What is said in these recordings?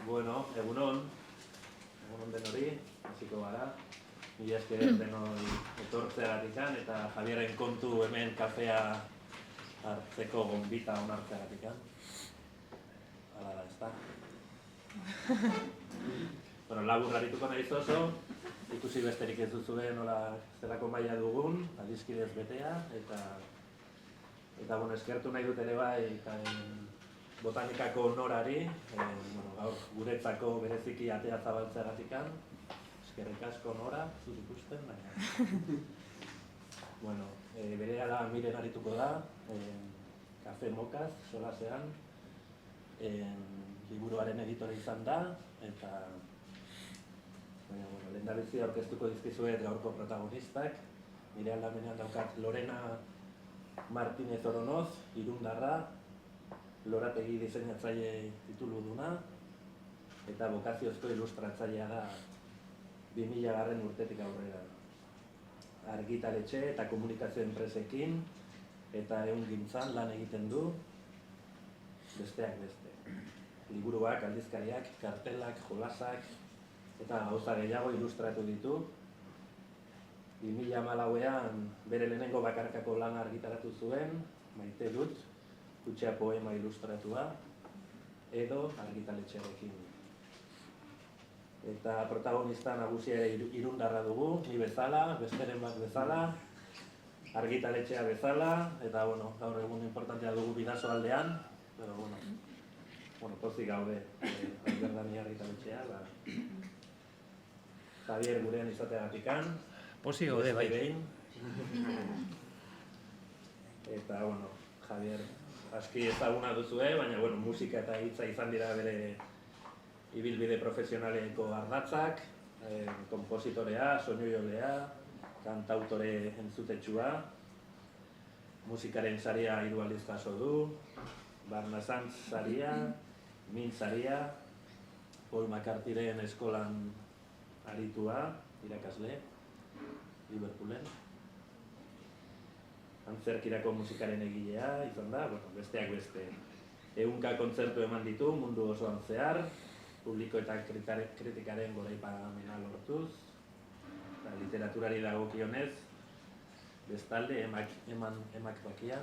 Bueno, egunon denori, hasiko gara. Mila esker denoi etortzeagatikan eta Javieren kontu hemen kafea hartzeko gonbita onartzeagatikan. Hala da, ezta? Bueno, labur harituko naiz oso, ikusi besterik ez duzue nola zelako maila dugun, adiskidez betea, eta eskertu nahi dut ere bai botanikako norari, gaur guretzako bereziki atea zabaltzeagatikan. Eskerrik asko Nora, zut ikusten, baina... Bueno, berehala Miren arituko da, Kafe Mokaz, solasean, liburuaren editore izan da, eta lehendabizi aurkeztuko dizkizuet gaurko protagonistak. Nire aldamenean daukat Lorena Martínez Oronoz, irundarra, lorategi diseinatzaile tituluduna, eta bokaziozko ilustratzailea da 2000 urtetik aurrera. Argitaletxe eta komunikazio enpresekin eta ehungintzan lan egiten du, besteak beste. Liburuak, aldizkariak, kartelak, jolasak eta gauza gehiago ilustratu ditu. 2014an bere lehenengo bakarkako lana argitaratu zuen, Maite dut, Kutxea poema ilustratua, edo argitaletxearekin. Eta protagonista nagusia irundarra dugu, ni bezala, besteren bat bezala, argitaletxea bezala, eta gaur egun importantea dugu Bidaso aldean, pero pozik gaude Alberdani argitaletxea, Javier gurean izateagatikan. Pozik gaude, bai. Eta, Javier, aski ezaguna duzue, baina musika eta hitza izan dira bere ibilbide profesionaleko ardatzak, kompositorea, soinu-jolea, kantautore entzutetsua, musikaren saria 3 aldiz jaso du, Barnasantz saria, Min saria, Paul McCartneyren eskolan aritua, irakasle, Liverpoolen. Antzerkirako musikaren egilea izan da, besteak beste. 100 kontzertu eman ditu mundu osoan zehar, publiko eta kritikaren goraipamena lortuz, literaturari dagokionez, bestalde emak bakia,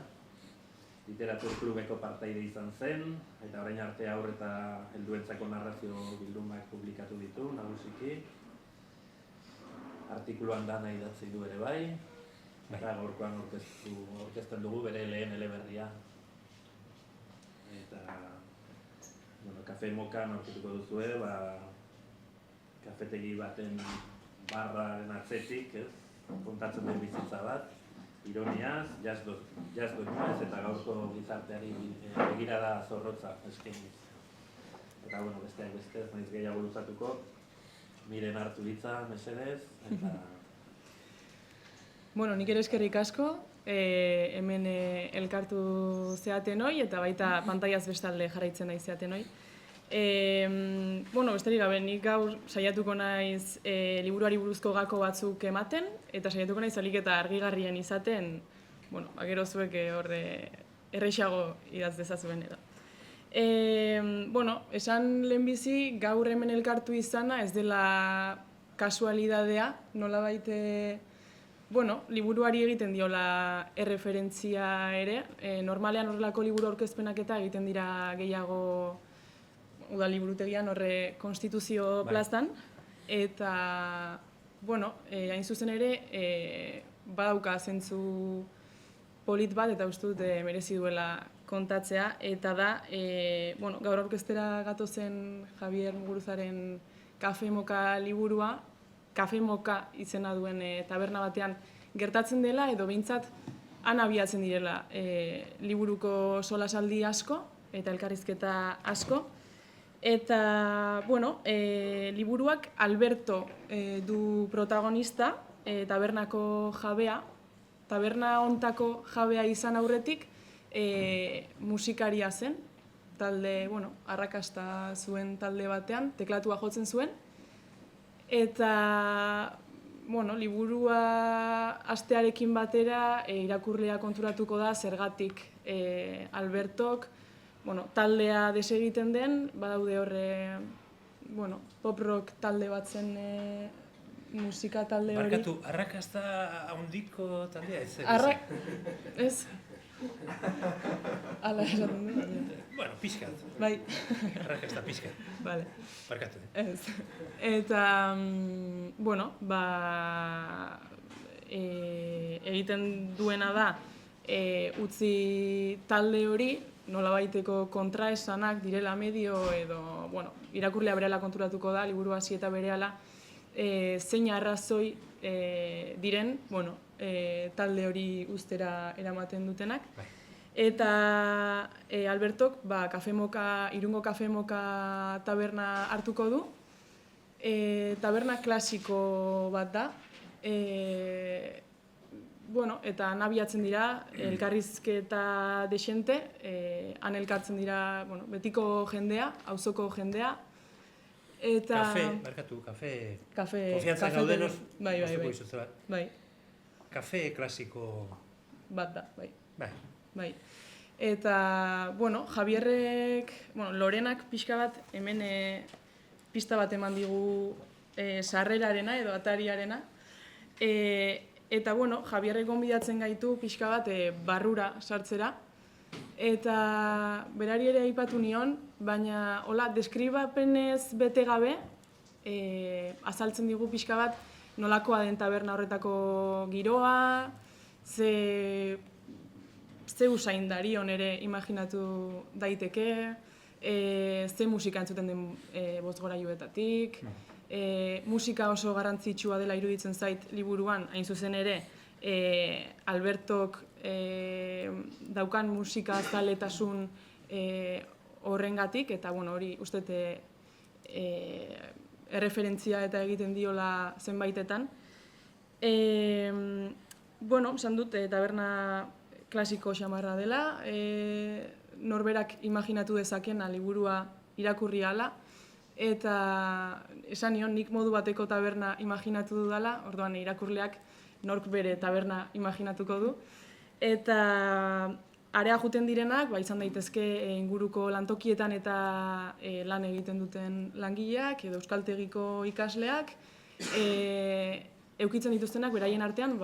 literatur klubeko partaide izan zen, eta orain arte haur eta helduentzako narrazio bildumak publikatu ditu, nagusiki. Artikuluan dana idatzi du ere bai, eta gaurkoan aurkezten dugu bere lehen eleberria. Eta Kafe Mokan aurkituko duzue, kafetegi baten barraren atzetik, kontatzen den bizitza bat, ironiaz, jazdoinaz eta gaurko gizarteari begirada zorrotza eskainiz. Eta besteak beste, ez naiz gehiago luzatuko, Miren hartu hitza, mesedez, eta... Nik ere eskerrik asko, hemen elkartu zeaten hoi, eta baita pantaiaz bestalde jarraitzen nahi zeaten hoi. Besterik gabe, nik gaur saiatuko naiz liburuari buruzko gako batzuk ematen, eta saiatuko naiz alik eta argigarrien izaten, gero zuek horre errexago idatz dezazuen edo. Esan lehenbizi gaur hemen elkartu izana ez dela kasualidadea, nolabait liburuari egiten diola erreferentzia ere. Normalean horrelako liburu aurkezpenak eta egiten dira gehiago udaliburutegian horre konstituzio plazan. Eta, hain zuzen ere, badauka zentzu polit bat eta uste dut merezi duela kontatzea. Eta da, gaur aurkeztera gatozen Javier Muguruzaren Kafe Moka liburua, Kafe Moka izena duen taberna batean gertatzen dela, edo behintzat han abiatzen direla liburuko solasaldi asko eta elkarrizketa asko. Eta, liburuak Alberto du protagonista, tabernako jabea. Taberna hontako jabea izan aurretik musikaria zen, talde, arrakasta zuen talde batean, teklatua jotzen zuen. Eta, liburua hastearekin batera irakurlea konturatuko da zergatik Albertok taldea desegiten den, badaude horre bueno, pop-rock talde bat zen musika talde hori. Barkatu, arrakasta handiko taldea ez zen? Ez. Ala esaten du. Bueno, pixkat. Bai. Arrakasta pixkat. Vale. Barkatu. Ez. Eta, bueno, egiten duena da, utzi talde hori, nolabaiteko kontraesanak direla medio edo, bueno, irakurlea berehala konturatuko da, liburu hasi eta berehala, zein arrazoi diren, bueno, talde hori ustera eramaten dutenak. Eta Albertok Irungo Kafe Moka taberna hartuko du. Taberna klasiko bat da. Bueno, eta han abiatzen dira, elkarrizketa desente, han elkartzen dira, bueno, betiko jendea, auzoko jendea. Eta... Kafe... Konfiantzan gaudenoz, bai. Bai. Kafe klasiko... Bat da, bai. Bai. Eta, bueno, Javierrek, Lorenak pixka bat, hemen pista bat eman digu sarrerarena edo atariarena. Eta, bueno, Javierrek gonbidatzen gaitu pixka bat barrura sartzera. Eta berari ere aipatu nion, baina hola, deskribapenez bete gabe, azaltzen digu pixka bat nolakoa den taberna horretako giroa, ze usaindarion ere imaginatu daiteke, ze musika entzuten den bozgorailuetatik, musika oso garrantzitsua dela iruditzen zait liburuan, hain zuzen ere, Albertok daukan musika zaletasun horrengatik, eta hori uste erreferentzia eta egiten diola zenbaitetan. Esan dut, taberna klasiko xamarra dela, norberak imaginatu dezakena liburua irakurri ahala, eta esan nion, nik modu bateko taberna imaginatu dudala, orduan irakurleak nork bere taberna imaginatuko du. Eta area juten direnak, izan daitezke inguruko lantokietan eta lan egiten duten langileak, edo euskaltegiko ikasleak, eukitzen dituztenak beraien artean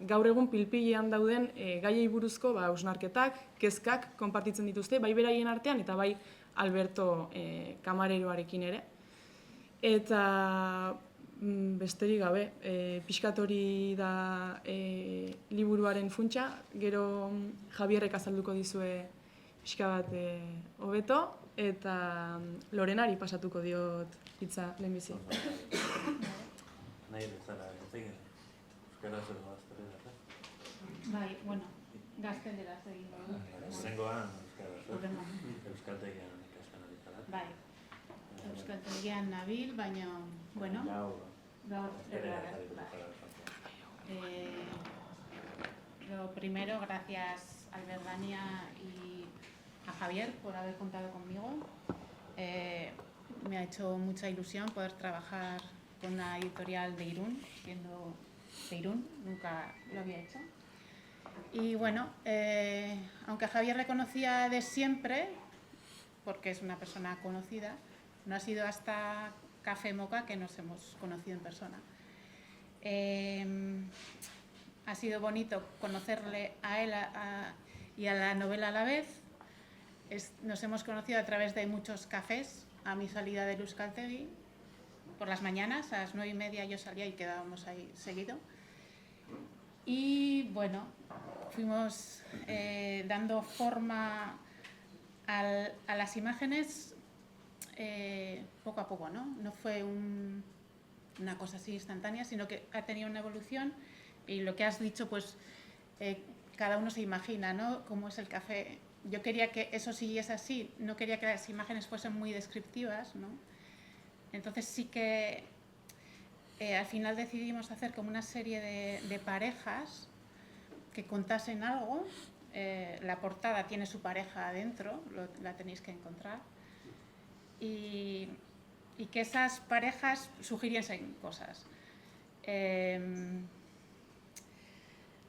gaur egun pilpilean dauden gaiei buruzko hausnarketak, kezkak konpartitzen dituzte, bai beraien artean eta bai Alberto kamareroarekin ere. Eta besterik gabe, pixkat hori da liburuaren funtsa, gero Javierrek azalduko dizue pixka bat hobeto, eta Lorenari pasatuko diot hitza lehenbizi. Nahi bezala, euskaraz edo gazteleraz, Bai, gazteleraz egin dugu. Zengoan euskaraz, euskaltegian ikasten ari zara. Bai, euskaltegian nabil, baina, gaur Lo primero, gracias a Alberdania y a Javier por haber contado conmigo. Me ha hecho mucha ilusión poder trabajar con una editorial de Irún, siendo de Irún, nunca lo había hecho. Y aunque a Javier le conocía de siempre, porque es una persona conocida, no ha sido hasta Café Moka que nos hemos conocido en persona. Ha sido bonito conocerle a él y a la novela a la vez. Nos hemos conocido a través de muchos cafés a mi salida de Euskaltegi. Por las mañanas, a las 9:30 yo salía y quedábamos ahí seguido. Y fuimos dando forma a las imágenes poco a poco, ¿no? No fue una cosa así instantánea, sino que ha tenido una evolución y lo que has dicho, cada uno se imagina, ¿no? Cómo es el café. Yo quería que eso siguiese así, no quería que las imágenes fuesen muy descriptivas, ¿no? Entonces sí que al final decidimos hacer como una serie de parejas que contasen algo. La portada tiene su pareja adentro, la tenéis que encontrar. Y que esas parejas sugiriesen cosas.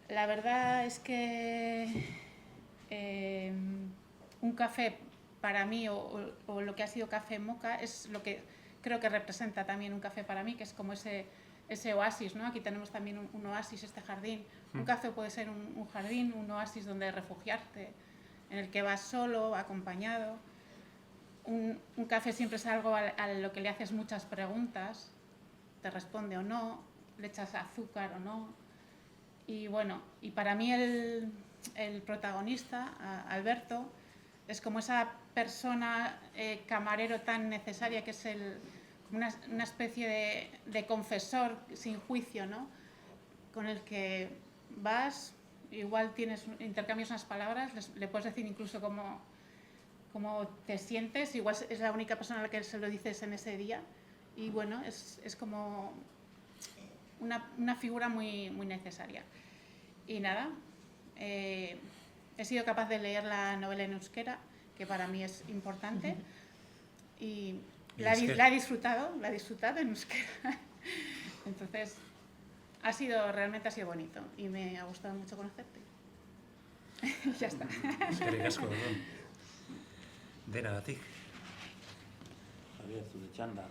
La verdad es que un café para mí, o lo que ha sido Café Moka, es lo que creo que representa también un café para mí, que es como ese oasis, ¿no? Aquí tenemos también un oasis, este jardín. Un café puede ser un jardín, un oasis donde refugiarte, en el que vas solo, acompañado. Un café siempre es algo a lo que le haces muchas preguntas, te responde o no, le echas azúcar o no. Y bueno, y para mí el protagonista, Alberto, es como esa persona camarero tan necesaria que es una especie de confesor sin juicio, ¿no? Con el que vas, igual intercambias unas palabras, le puedes decir incluso cómo te sientes, igual es la única persona a la que se lo dices en ese día, y bueno, es como una figura muy, muy necesaria. Y nada, he sido capaz de leer la novela en euskera, que para mí es importante, y la he disfrutado en euskera. Entonces, realmente ha sido bonito y me ha gustado mucho conocerte. Ya está. Eskerrik asko, denagatik. Javier, zure txanda,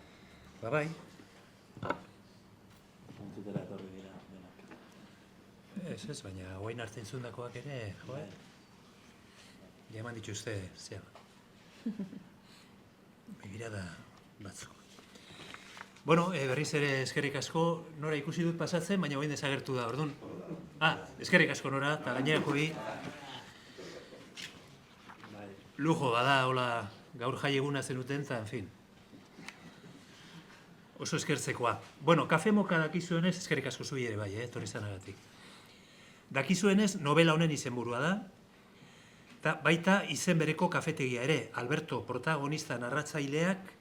Bai. entzutera etorri dira denak. Ez, baina guain arte entzundakoak ere, jaman dituzte, begirada batzuk. Bueno, berriz ere eskerrik asko, Nora ikusi dut pasatzen, baina guain desagertu da, orduan. Eskerrik asko Nora, eta gainerako bi. Lujo bada, hola, gaur jai eguna zenuten, eta, en fin. Oso eskertzekoa. Bueno, kafe moka dakizuenez, eskerrik asko zui ere bai, etorri zanagatik. Dakizuenez, novela honen izenburua da, eta baita izen bereko kafetegia ere, Alberto protagonista narratzaileak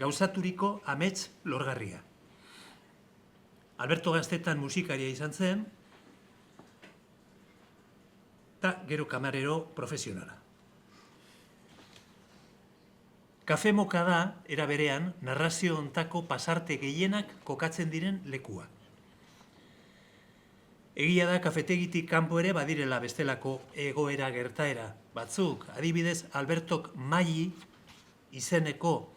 gauzaturiko amets lorgarria. Alberto gaztetan musikaria izan zen, eta gero kamarero profesionala. Kafe moka da, era berean, narrazio ontako pasarte gehienak kokatzen diren lekua. Egia da kafetegitik kanpo ere badirela bestelako egoera gertaera batzuk. Adibidez, Albertok Maili izeneko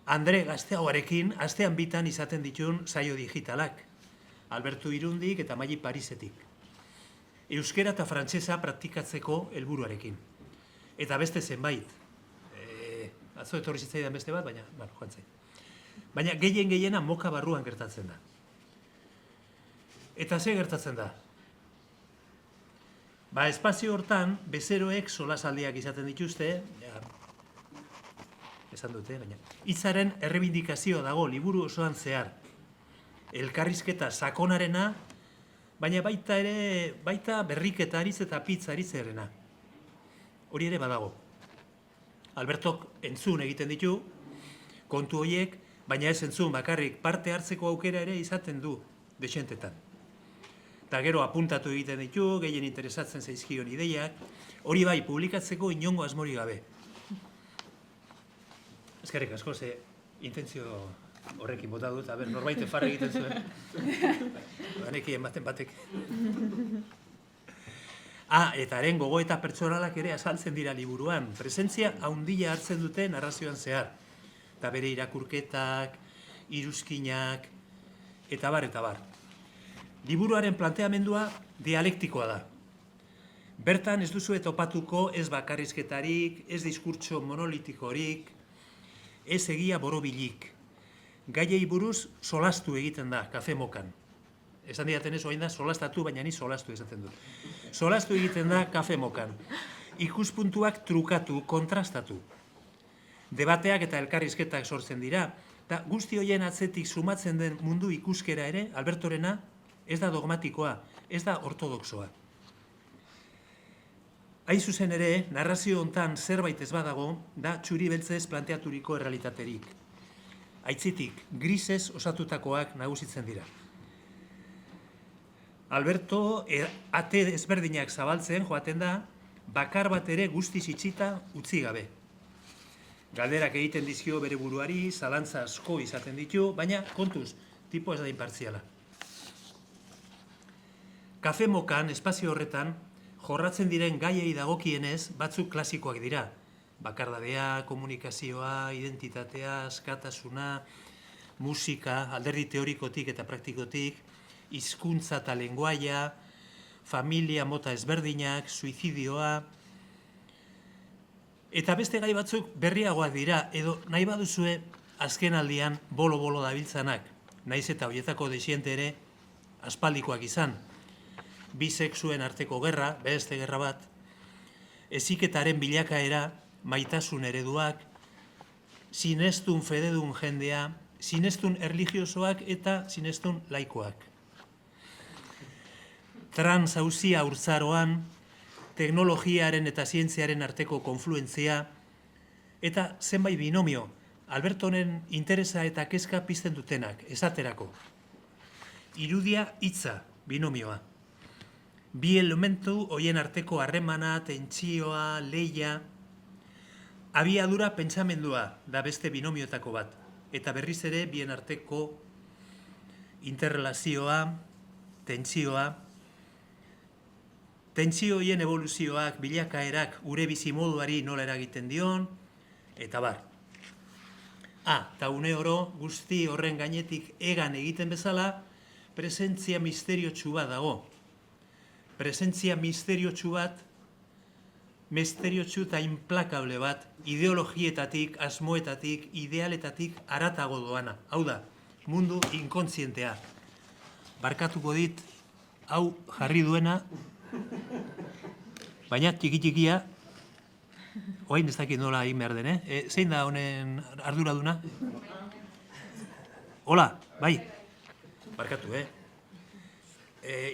Andre gazteagoarekin astean bitan izaten ditun saio digitalak. Alberto Irundik eta Maili Parisetik. Euskera eta frantsesa praktikatzeko helburuarekin. Eta beste zenbait. Atzo etorri zitzaidan beste bat, baina, joan zain. Baina gehiena moka barruan gertatzen da. Eta ze gertatzen da? Espazio hortan, bezeroek solasaldiak izaten dituzte, esan dute, baina, hitzaren errebindikazioa dago liburu osoan zehar. Elkarrizketa sakonarena, baina baita berriketa aritz eta pitz aritzerena. Hori ere badago. Albertok entzun egiten ditu, kontu horiek, baina ez entzun bakarrik parte hartzeko aukera ere izaten du desentetan. Eta gero apuntatu egiten ditu, gehien interesatzen zaizkion ideiak, hori bai, publikatzeko inongo asmori gabe. Eskerrik asko, ze intentzio horrekin bota dut, norbait farra egiten zuen. Banekien batek. Eta haren gogoeta pertsonalak ere azaltzen dira liburuan. Presentzia handia hartzen dute narrazioan zehar. Eta bere irakurketak, iruzkinak, eta bar. Liburuaren planteamendua dialektikoa da. Bertan ez duzu topatuko ez bakarrizketarik, ez diskurtso monolitikorik, ez egia borobilik. Gaiei buruz solastu egiten da, kafe mokan. Esan diaten ez oain da, solastatu, baina ni solastu esaten dut. Solastu egiten da kafe mokan. Ikuspuntuak trukatu, kontrastatu. Debateak eta elkarrizketak sortzen dira, eta guzti horien atzetik sumatzen den mundu ikuskera ere, Albertorena, ez da dogmatikoa, ez da ortodoxoa. Hain zuzen ere, narrazio hontan zerbait ez badago, da txuri beltzez planteaturiko errealitaterik. Aitzitik, grisez osatutakoak nagusitzen dira. Alberto ate ezberdinak zabaltzen joaten da, bakar bat ere guztiz itxita utzi gabe. Galderak egiten dizkio bere buruari, zalantza asko izaten ditu, baina kontuz, tipo ez da inpartziala. Kafe mokan, espazio horretan, jorratzen diren gaiei dagokienez batzuk klasikoak dira. bakardadea, komunikazioa, identitatea, askatasuna, musika, alderdi teorikotik eta praktikotik, hizkuntza eta lenguaia, familia mota ezberdinak, suizidioa, eta beste gai batzuk berriagoak dira, edo nahi baduzue azken aldian bolo-bolo dabiltzanak, naiz eta horietako desiente ere aspaldikoak izan. Bi sexuen arteko gerra, beste gerra bat, heziketaren bilakaera, maitasun ereduak, sinestun fededun jendea, sinestun erlijiosoak eta sinestun laikoak. Transauzia urtzaroan, teknologiaren eta zientziaren arteko konfluentzia, eta zenbait binomio, Albertonen interesa eta kezka pizten dutenak, esaterako. Irudia hitza, binomioa. Bi elementu hoien arteko harremana, tentsioa, lehia, abiadura pentsamendua da beste binomioetako bat, eta berriz ere bien arteko interrelazioa, tentsioa, tentsio hoien evoluzioak, bilakaerak, gure bizimoduari nola eragiten dion, eta bar. Eta une oro, guzti horren gainetik egan egiten bezala, presentzia misteriotsu bat dago. Presentzia misteriotsu bat, misteriotsu eta implakable bat, ideologietatik, asmoetatik, idealetatik haratago doana. Hau da, mundu inkontzientea. Barkatuko dit, hau jarri duena, baina txiki-txikia, oain ez dakit nola egin behar den, zein da honen arduraduna? Hola, bai, barkatu,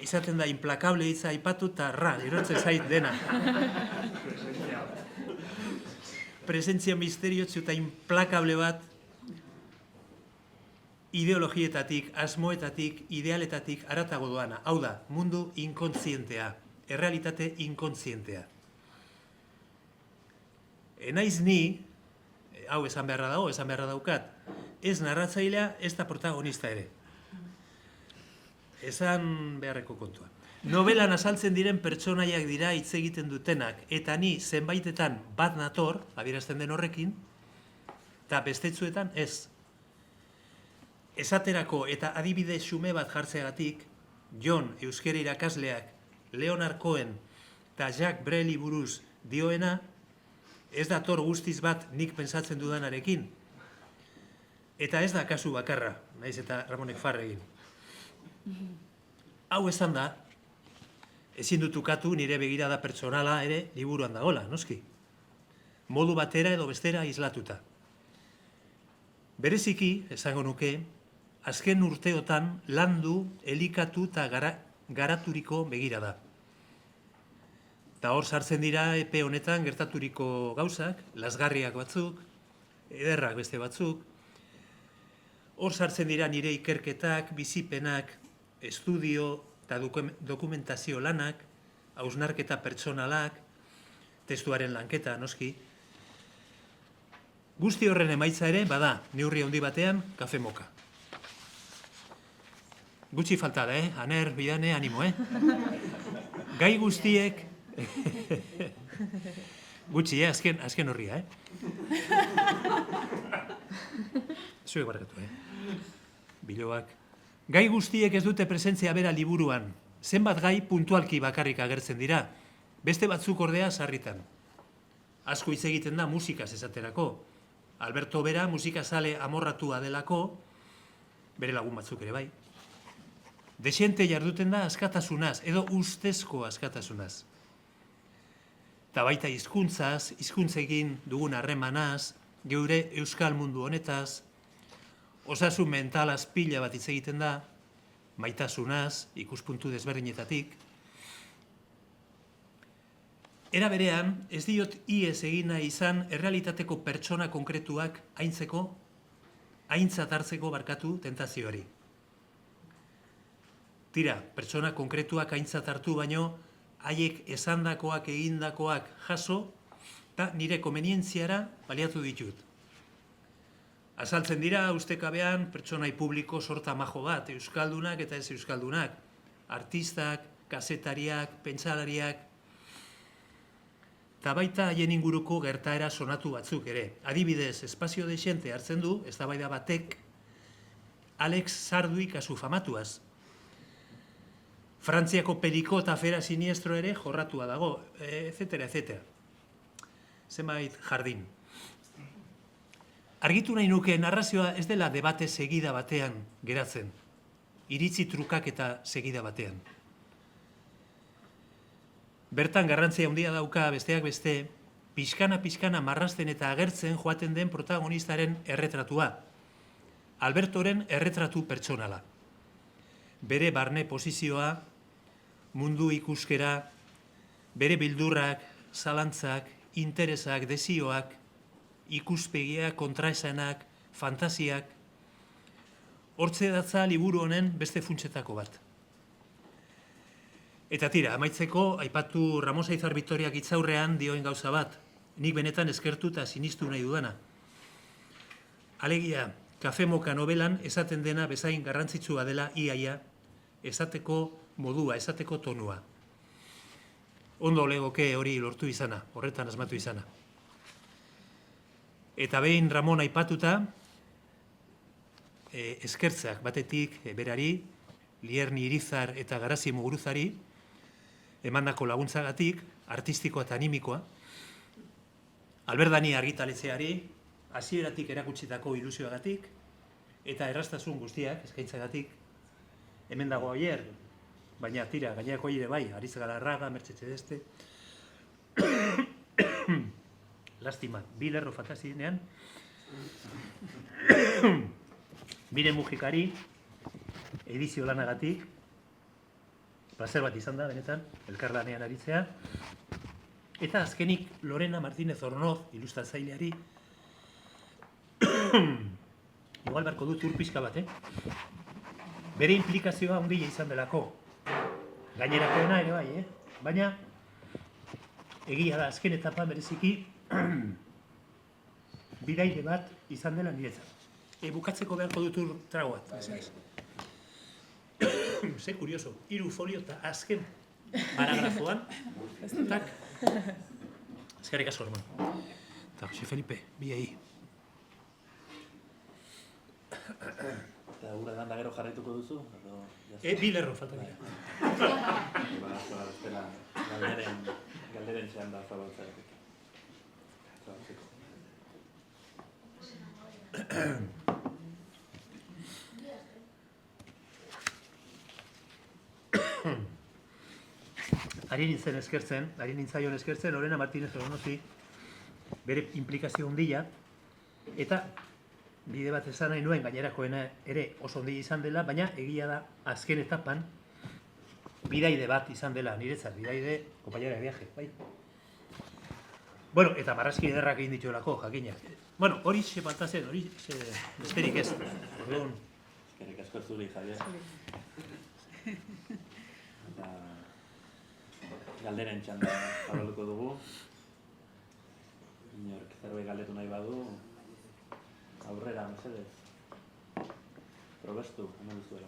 izaten da implakable hitza aipatu eta erotzen zait dena. Presentzia misteriotsu eta implakable bat, ideologietatik, asmoetatik, idealetatik haratago doana. Hau da, mundu inkontzientea, errealitate inkontzientea. Naiz ni, hau esan beharra dago, esan beharra daukat, ez narratzailea, ez da protagonista ere. Esan beharreko kontua. Novelan azaltzen diren pertsonaiak dira hitz egiten dutenak, eta ni zenbaitetan bat nator, adierazten den horrekin, eta bestetzuetan ez. Esaterako eta adibide xume bat jartzeagatik, John euskera irakasleak, Leonard Cohen eta Jacques Breli buruz dioena, ez dator guztiz bat nik pentsatzen dudanarekin. Eta ez da kasu bakarra, naiz eta Ramonek farre egin. Hau esan da, ezin dut ukatu nire begirada pertsonala ere liburuan dagola, noski. Modu batera edo bestera islatuta. Bereziki, esango nuke, azken urteotan landu, elikatu eta garaturiko begirada. Eta hor sartzen dira epe honetan gertaturiko gauzak, lasgarriak batzuk, ederrak beste batzuk. Hor sartzen dira nire ikerketak, bizipenak, estudio eta dokumentazio lanak, hausnarketa pertsonalak, testuaren lanketa, noski. Guzti horren emaitza ere, bada, neurri handi batean, kafe moka. Gutxi falta da, Aner, bidane, animo, Gai guztiek, gutxi, azken horria, Zuek barkatu, Biloak. Gai guztiek ez dute presentzia bera liburuan. Zenbat gai puntualki bakarrik agertzen dira. Beste batzuk ordea sarritan. Asko hitz egiten da musikaz esaterako. Alberto bera musikazale amorratua delako, bere lagun batzuk ere bai. Desiente jarduten da askatasunaz, edo ustezko askatasunaz. Eta baita hizkuntzaz, hizkuntzekin dugun harremanaz, geure euskal mundu honetaz, osasun mentalaz pila bat hitz egiten da, maitasunaz, ikuspuntu desberdinetatik. Era berean, ez diot iez egina izan errealitateko pertsona konkretuak aintzat hartzeko barkatu tentazioari. Tira, pertsona konkretuak aintzat hartu baino, haiek esandakoak egindakoak jaso, eta nire komenientziara baliatu ditut. Azaltzen dira, ustekabean, pertsonai publiko sorta majo bat, euskaldunak eta ez euskaldunak, artistak, kazetariak, pentsalariak. eta baita haien inguruko gertaera sonatu batzuk ere. Adibidez, espazio dexente hartzen du, eztabaida batek, Alex Sarduy kasu famatuaz. Frantziako periko eta afera siniestro ere jorratua dago, etc. Zenbait jardin. Argitu nahi nuke narrazioa ez dela debate segida batean geratzen, iritzi trukak eta segida batean. Bertan garrantzia handia dauka besteak beste, pixkana marrazten eta agertzen joaten den protagonistaren erretratua. Albertoren erretratu pertsonala. Bere barne posizioa, mundu ikuskera, bere bildurrak, zalantzak, interesak, desioak, ikuspegiak, kontraesanak, fantasiak, hortze datza liburu honen beste funtsetako bat. Eta tira, amaitzeko, aipatu Ramos Aizar Bitoriak hitzaurrean dioen gauza bat, nik benetan eskertu eta sinistu nahi dudana. Alegia, Kafe Moka novelan esaten dena bezain garrantzitsua dela iaia, esateko modua, esateko tonua. Ondo legoke hori lortu izana, horretan asmatu izana. Eta behin Ramon aipatuta, eskertzeak batetik berari, Lierni Irizar eta Garazi Muguruzari, emandako laguntzagatik, artistikoa eta animikoa, Alberdani argitaletxeari, hasieratik erakutsitako ilusioagatik, eta erraztasun guztiak, eskaintzagatik, hemen dago Oier, baina tira, gainerako ere bai, Aritz Galarraga, Mertxe Txedeste, lastima, bi lerro falta zirenean, Miren Mujikari, edizio lanagatik, plazer bat izan da, benetan, elkarlanean aritzea, eta azkenik Lorena Martínez Ornoz, ilustratzaileari, igual beharko dut urpizka bat, bere implikazioa handia izan delako, gainerakoena ere bai, baina egia da azken etapa bereziki bidaide bat izan dela niretzat. Bukatzeko beharko dut trago bat. Ze kurioso, 3 folio eta azken paragrafoan, tak, eskerrik asko, hermano. Eta Jose Felipe, biei. Eta gure landa gero jarraituko duzu? Bi lerro falta dira. Espera, galderen txean da zabaltzaretik. Ari nintzaion eskertzen, Lorena Martínez Ornozi, bere implikazio handia, eta bide bat esan nahi nuen gainerakoena ere oso handia izan dela, baina egia da azken etapan bidaide bat izan dela niretzat, bidaide compañera de viaje, bai. Bueno, eta marrazki ederrak egin dituelako, jakina. Bueno, hori xe falta zen, hori xe besterik ez. Orduan. Eskerrik asko zuri, Javier. Eta galderen txanda zabaluko dugu. Inork zerbait galdetu nahi badu, aurrera, mesedez. Probestu, hemen duzuela.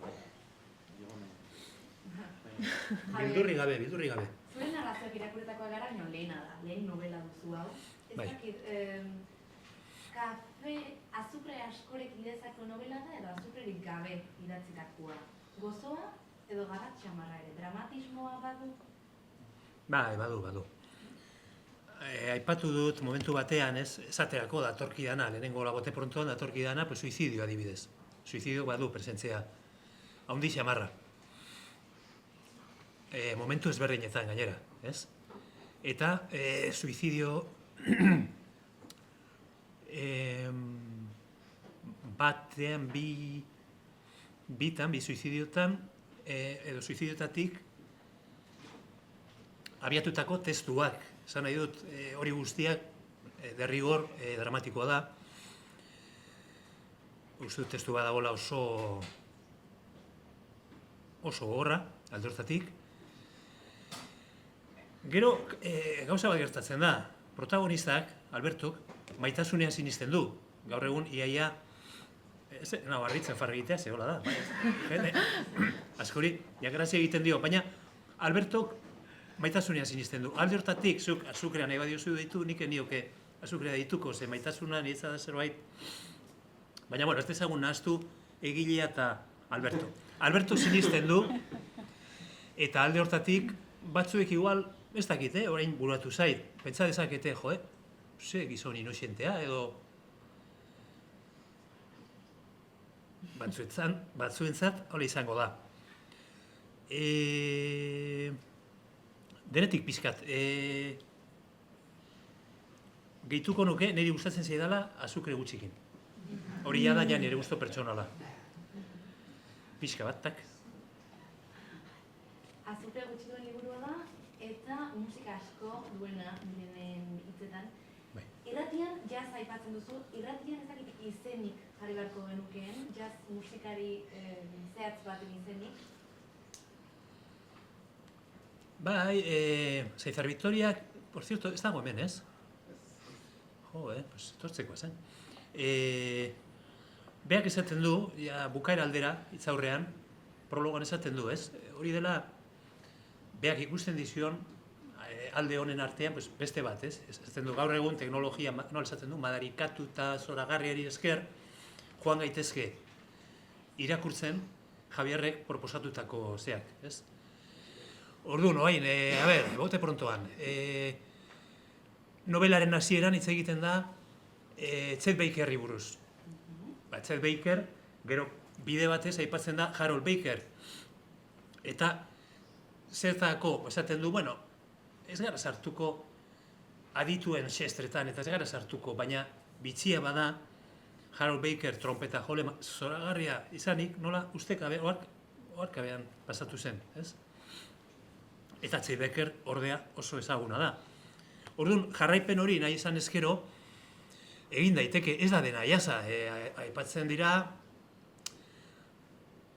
Bildurri gabe. Zuen narrazioak irakurretakoa gara, lehena da, lehen novela duzu hau. Ez dakit, kafe azukre askorek idezako novela da edo azukrerik gabe idatzitakoa. Gozoa edo garatxamarra ere, dramatismoa badu? Bai, badu. Aipatu dut momentu batean, esaterako datorkidana, lehenengo labote prontoan datorkidana, pues suizidio adibidez. Suizidio badu presentzia haundi xamarra. Momentu ezberdinetan gainera, ez? Eta suizidio batean, bi suizidiotan, edo suizidiotatik abiatutako testuak. Esan nahi dut, hori guztiak derrigor dramatikoa da. Uste dut testu bat dagoela oso gogorra, aldortatik. Gero, gauza bat gertatzen da, protagonistak, Albertok, maitasunean sinisten du. Gaur egun, iaia, barritzen farra egitea, zegoela da. Jende, askori, jakarazi egiten dio, baina Albertok maitasunean sinisten du. Alde hortatik, zuk azukrea nahi badiozu deitu, nik enioke azukrea deituko, ze maitasuna niretza da zerbait. Baina, bueno, ez dezagun nahaztu egilea eta Alberto. Alberto sinisten du, eta alde hortatik, batzuek igual, ez dakit, orain buratu zait, pentsa dezakete, ze gizon inoxentea, edo batzuentzat hola izango da. Denetik pizkat, gehituko nuke, niri gustatzen zaidala azukre gutxikin. Hori da ja nire gusto pertsonala. Pizka bat, tak. Azukre gutxi duen liburua da, eta musika asko duena direnen hitzetan. Irratian jazz aipatzen duzu, irratian ez dakit izenik jarri beharko genukeen, jazz musikari zehatz baten izenik. Bai, Zaizar Victoriak, por cierto, ez dago hemen, ez? Pues etortzeko zen. Beak esaten du, bukaera aldera, hitzaurrean, prologan esaten du, ez? Hori dela, beak ikusten dizion, alde honen artean, beste bat, ez? Esaten du, gaur egun teknologia, nola esaten du, madarikatu eta zoragarriari esker, joan gaitezke irakurtzen Javierrek proposatutako zeak, ez? Orduan, oain, bote prontoan, novelaren hasieran hitz egiten da Chet Bakerri buruz. Chet Baker, gero bide batez aipatzen da Harold Baker. Eta zertako, esaten du, bueno, ez gara sartuko adituen xestretan, eta ez gara sartuko, baina bitxia bada Harold Baker trompeta jole zoragarria izanik, nola ustekabe, oarkabean pasatu zen, ez? Eta Chet Baker ordea oso ezaguna da. Orduan, jarraipen hori nahi izan ezkero, egin daiteke, ez da dena jasa, aipatzen dira,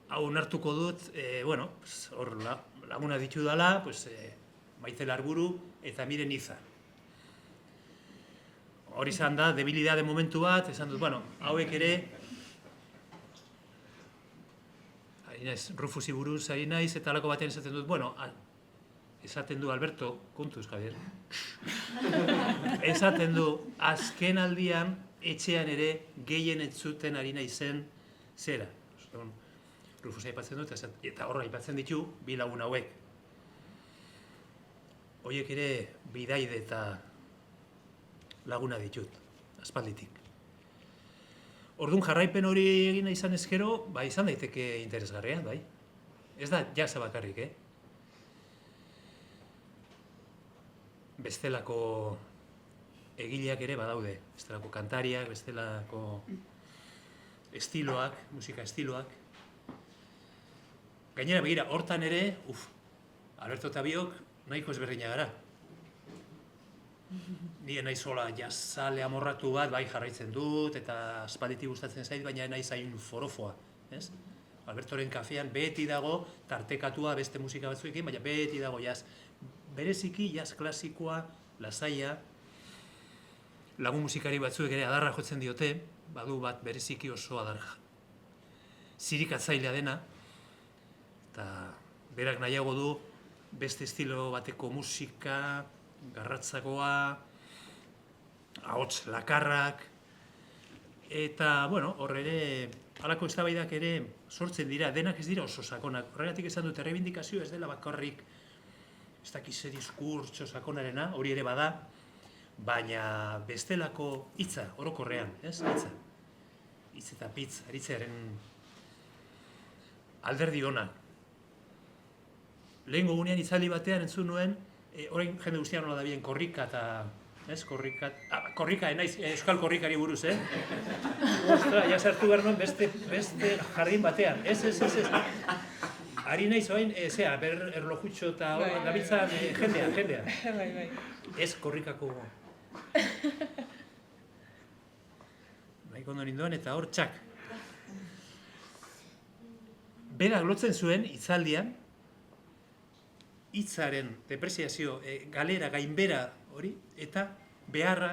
hau onartuko dut, hor laguna ditu dala, Maite Larburu eta Miren Izar. Hori izan da, debilidade momentu bat, esan dut, hauek ere, Rufusi buruz ari naiz, eta alako batean esaten dut, esaten du Alberto, kontuz, Javier. Esaten du, azken aldian, etxean ere, gehien entzuten ari naizen zera. Rufus aipatzen dut, eta horra aipatzen ditu, bi lagun hauek. Horiek ere, bidaide eta laguna ditut, aspalditik. Orduan jarraipen hori egin izan ezkero, izan daiteke interesgarria, bai. Ez da jasa bakarrik, Bestelako egileak ere badaude, bestelako kantariak, bestelako estiloak, musika estiloak. Gainera, begira, hortan ere, Alberto eta biok nahiko ezberdina gara. Ni naiz sola jazzale amorratu bat, bai jarraitzen dut, eta aspalditik gustatzen zait, baina naiz hain forofoa, ez? Albertoren kafean beti dago tartekatua beste musika batzuekin, baina beti dago jazz. Bereziki, jazz klasikoa, lasaia, lagun musikari batzuek ere adarra jotzen diote, badu bat bereziki oso adarra. Zirikatzailea dena, eta berak nahiago du beste estilo bateko musika, garratzagoa, ahots lakarrak, eta, hor ere, halako eztabaidak ere sortzen dira, denak ez dira oso sakonak. Horregatik esan dut, errebindikazio ez dela bakarrik, ez dakize diskurtso sakonarena, hori ere bada, baina bestelako hitza, orokorrean, ez? Hitza. Hitz eta pitz, aritzearen alderdi ona. Lehengo gunean hitzaldi batean entzun nuen, orain jende guztian nola da bien korrika eta, ez? Korrika, naiz, euskal korrikari buruz, Ostra, ja sartu behar nuen beste jardin batean, ez. Ari naiz oain, erlojutxo eta gabitzan jendea. Bai. Ez korrikako. Nahiko ondo ninduan eta hor txak. Berak lotzen zuen hitzaldian, hitzaren depreziazio, galera, gainbera hori, eta beharra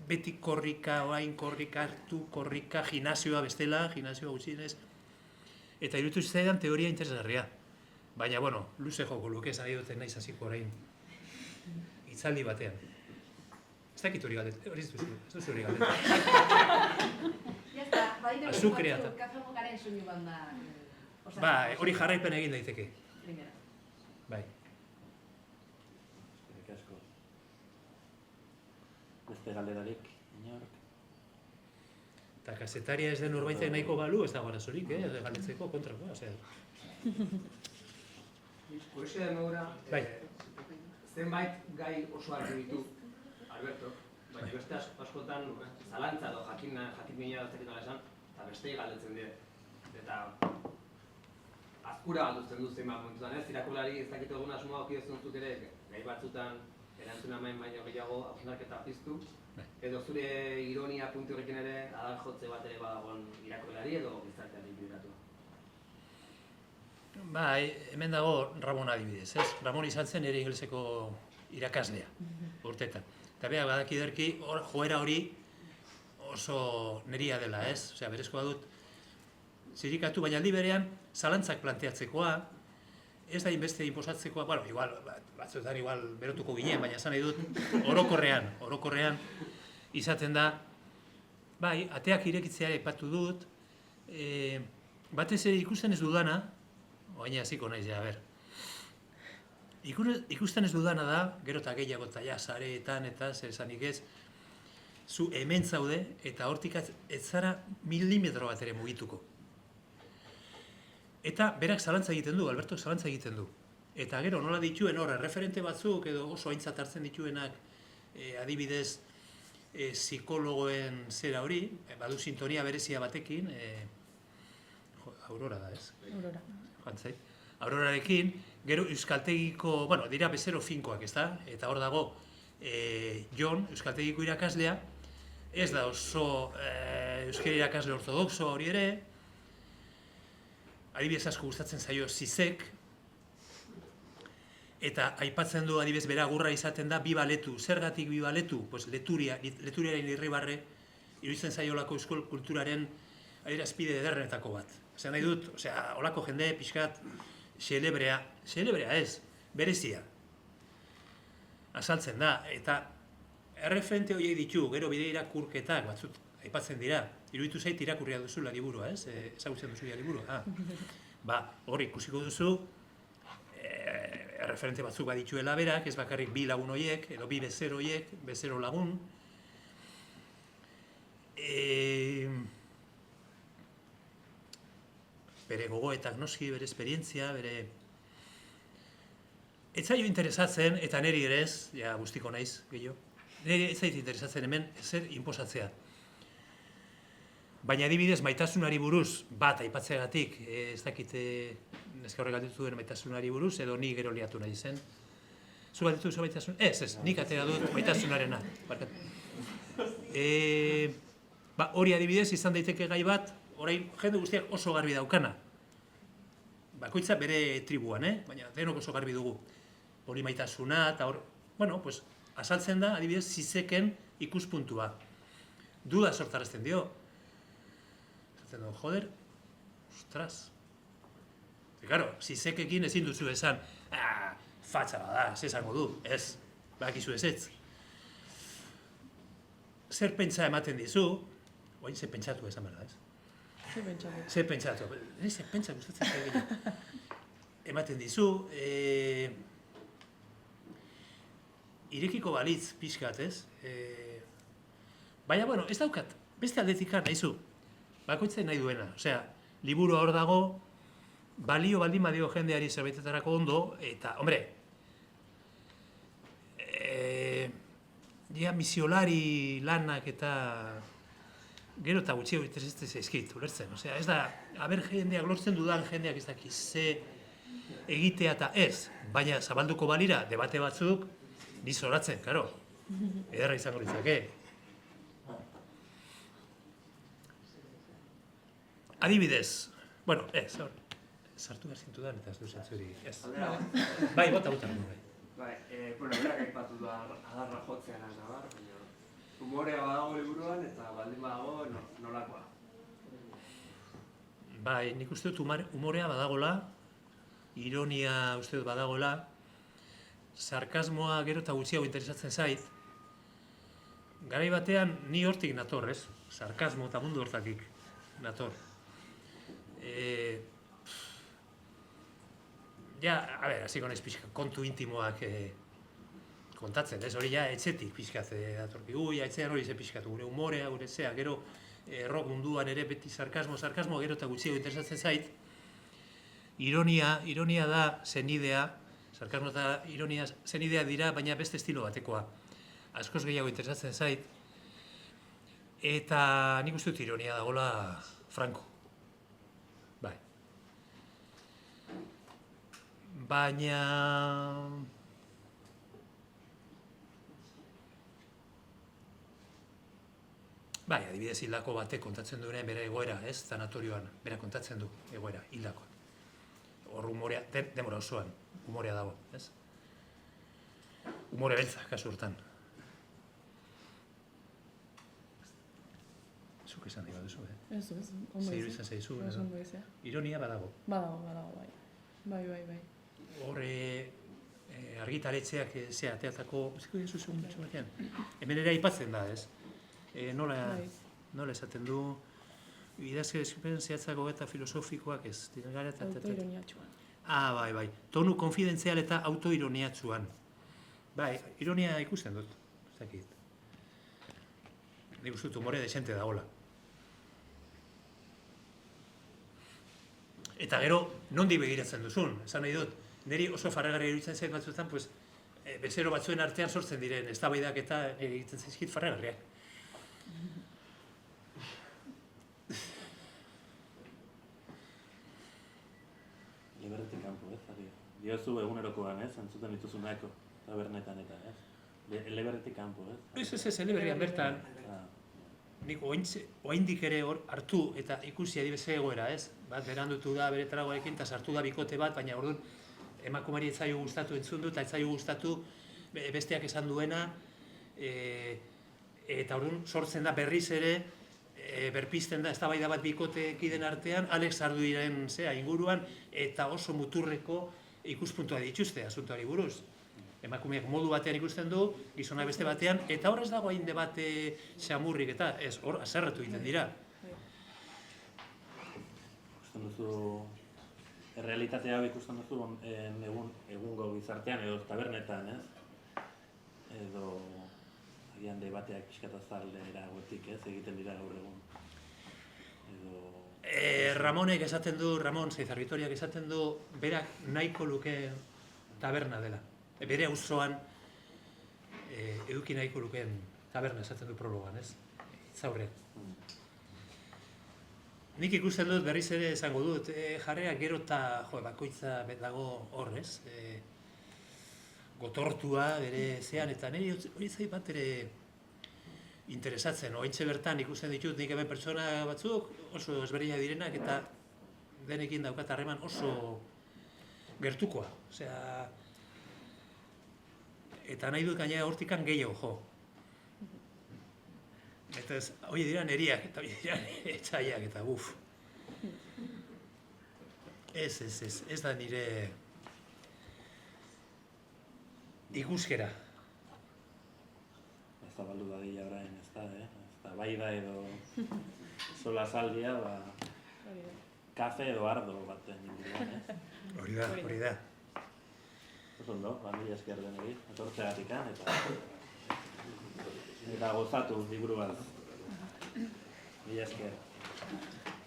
beti korrika, oain korrika, hartu korrika, gimnasioa bestela, gimnasioa gutxienez. Eta iruditu zitzaidan teoria interesgarria. Baina, luze joko luke, esan duten naiz hasiko orain hitzaldi batean. Ez dakit hori galdetzen, hori ez duzu hori galdetzen. Ya está, Azukrea eta- kafe mokaren soinu banda. Ba, hori jarraipen egin daiteke. Primera. Bai. Eskerrik asko. Beste galderarik, inork? Eta kazetaria ez den norbaitek nahiko balu, ez dago arazorik, galdetzeko kontrakoa, osea. Kuriosidade modura, Bai. zenbait gai oso argi ditu, Alberto, baina beste askotan zalantza edo jakin mina ez dakit nola esan, eta bestei galdetzen die. Eta azkura bat uzten du zenbat momentutan, ez? Irakurlari ez dakit egun asmoa okidozun zuk ere, gai batzutan erantzuna baino gehiago hausnarketa piztu, edo zure ironia puntu horrekin ere adar jotze bat ere badagoen irakurlari edo gizarteari bideratua. Bai, hemen dago Ramon adibidez, ez? Ramon izan zen ere ingeleseko irakaslea, urtetan. Eta beha, badakiderki, joera hori oso neria dela, ez? Osea, berezkoa dut, zirikatu, baina aldi berean, zalantzak planteatzekoa, ez da inbeste inposatzekoa, bueno, igual, batzuetan igual berotuko ginen, baina esan nahi dut, orokorrean izaten da, bai, ateak irekitzea aipatu dut, batez ere ikusten ez dudana, baina hasiko naiz ja, ber. Ikusten ez dudana da, gero eta gehiago eta ja, sareetan eta zer esanik ez, zu hemen zaude eta hortik ez zara milimetro bat ere mugituko. Eta berak zalantza egiten du, Alberto zalantza egiten du. Eta gero nola dituen hor, referente batzuk edo oso aintzat hartzen dituenak, adibidez, psikologoen zera hori, badu sintonia berezia batekin, Aurora da, ez? Aurora. Jantzai. Aurorarekin, gero euskaltegiko, bueno, dira bezero finkoak, ez da? Eta hor dago, Jon, euskaltegiko irakaslea, ez da oso euskera irakasle ortodoxo hori ere, adibidez asko gustatzen zaio Zizek, eta aipatzen du adibidez bera agurra izaten da bi baletu. Zergatik bi baletu? Pues leturiaren irribarre, iruditzen zaiolako euskal kulturaren adierazpide ederrenetako bat. Esan nahi dut, osea, holako jende pixkat xelebrea ez, berezia. Azaltzen da, eta erreferente horiek ditu, gero bide irakurketak batzut aipatzen dira. Iruditu zait irakurria duzula liburua, ez? Ezagutzen duzula liburua. Ba, hor ikusiko duzu, erreferente batzuk badituela berak, ez bakarrik bi lagun horiek, edo bi bezero horiek, bezero lagun. Bere gogoetak noski, bere esperientzia, bere... Ez zaio interesatzen, eta niri ere ez, ja guztiko naiz, gehiago, niri ez zait interesatzen hemen ezer inposatzea. Baina adibidez, maitasunari buruz, bat aipatzeagatik, ez dakite neska horrek galdetu duen maitasunari buruz, edo ni gero liatu nahi zen. Zu galdetu duzu maitasun? Ez, nik atera dut maitasunarena. Hori adibidez izan daiteke gai bat, orain jende guztiak oso garbi daukana. Bakoitza bere tribuan, baina denok oso garbi dugu. Hori maitasuna, eta hor, bueno, pues, azaltzen da, adibidez, Zizeken ikuspuntua. Duda sortarazten dio. Zaten du, joder, ostras. Claro, Zizekekin ezin duzu esan, fatxa bada, ez esango du, ez, bakizu ez. Zer pentsa ematen dizu, oain zer pentsatu esan behar da, ez? Zer pentsatu, zer pentsa gustatzen zaigena. Ematen dizu, irekiko balitz pixkat, ez? Baina, bueno, ez daukat, beste aldetikan nahizu, bakoitzen nahi duena. Osea, liburua hor dago, balio baldin badio jendeari zerbaitetarako ondo, eta, hombre, misiolari lanak eta gero eta gutxiago interesatzen zaizkit, ulertzen. Osea, ez da, aber jendeak lortzen dudan jendeak ez dakiz ze egitea eta ez, baina zabalduko balira debate batzuk ni zoratzen, karo. Ederra izango litzake. Adibidez, bueno, ez, sartu behar zintu da, eta ez du zentzuri, ez. Bai, bota. Bai, berak aipatu du adarra jotzean ez da, baina humorea badago liburuan eta baldin badago nolakoa. Bai, nik uste dut humorea badagola, ironia uste dut badagola, sarkasmoa gero eta gutxiago interesatzen zait, garai batean ni hortik nator, ez? Sarkasmo eta mundu hortatik nator. Hasiko naiz pixka, kontu intimoak kontatzen, ez? Hori ja, etxetik pixkat datorkigu, etxean hori ze pixkatu, gure umorea, gure zea, gero rock munduan ere beti sarkasmo gero eta gutxiago interesatzen zait. Ironia da zenidea, sarkasmo eta ironia zenidea dira, baina beste estilo batekoa. Askoz gehiago interesatzen zait, eta nik uste dut ironia dagoela franko. Bai. Baina... Bai, adibidez hildako batek kontatzen duenean bere egoera, ez, tanatorioan, bera kontatzen du egoera, hildakoa. Hor humorea, denbora osoan, humorea dago, ez? Humore beltza, kasu hortan. Zuk esan nahi baduzu, Ez, ondo Zer izi. iruditzen zaizu, Ez ondo izi. ironia badago. Badago, bai. Bai. Hor argitaletxeak ateatako, ziko dizu segun batzu batean, hemen ere aipatzen da, ez? Nola esaten du, idazke zehatzako eta filosofikoak ez, gara eta... Autoironiatxuan. Bai, tonu konfidentzial eta autoironiatxuan. Bai, ironia ikusten dut, ez dakit. Nik uste dut humore desente dagoela. Eta gero, nondi begiratzen duzun, esan nahi dut, niri oso farregarri iruditzen zait batzuetan, bezero batzuen artean sortzen diren, eztabaidak eta egiten zaizkit farregarriak. Liberetik kanpo, ez? Diozu egunerokoan, ez? Entzuten dituzunako, tabernetan eta, ez? Liberetik kanpo, ez? Ez, eleberrian bertan. Nik oaindik ere hor hartu eta ikusi adibese egoera, ez? Bat berandutu da bere tragoarekin eta sartu da bikote bat, baina orduan emakumeari ez zaio gustatu entzun du eta ez zaio gustatu besteak esan duena, eta orduan sortzen da berriz ere, berpizten da eztabaida bat bikotekideen artean, Alex Arduiren inguruan, eta oso muturreko ikuspuntua dituzte asuntoari buruz. Emakumeak modu batean ikusten du, gizona beste batean, eta hor ez dago hain debate xamurrik eta ez, hor azerratu egiten dira. Ikusten duzu, errealitatea ikusten duzu egungo gizartean edo tabernetan, ez? Edo agian debateak pixkatazaldera gotik, ez? Egiten dira gaur egun. Ramonek esaten du, Ramon Zeizarbitoriak esaten du, berak nahiko luke taberna dela. Bere auzoan eduki nahiko lukeen taberna esaten du prologan, ez? Zaurre. Nik ikusten dut berriz ere esango dut, jarreak gero eta bakoitza dago hor, ez? Gotortua bere zean, eta niri hori zait bat ere interesatzen. Ointxe bertan ikusten ditut nik hemen pertsona batzuk oso ezberdinak direnak eta denekin daukat harreman oso gertukoa. Osea, eta nahi dut gainera hortikan gehiago jo. Eta ez, hori dira neriak, eta hori dira etxaiak, eta buf. Ez da nire ikuskera. Ez da baldu dadila orain, ez da, ez da, bai da edo sola saldia, kafe edo ardo baten inguruan, ez? Hori da. Oso ondo, mila esker denegi, etortzeagatikan, eta gozatu liburuaz. Mila esker.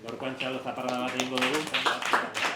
Gaurkoan txalo zaparrada bat egingo dugu.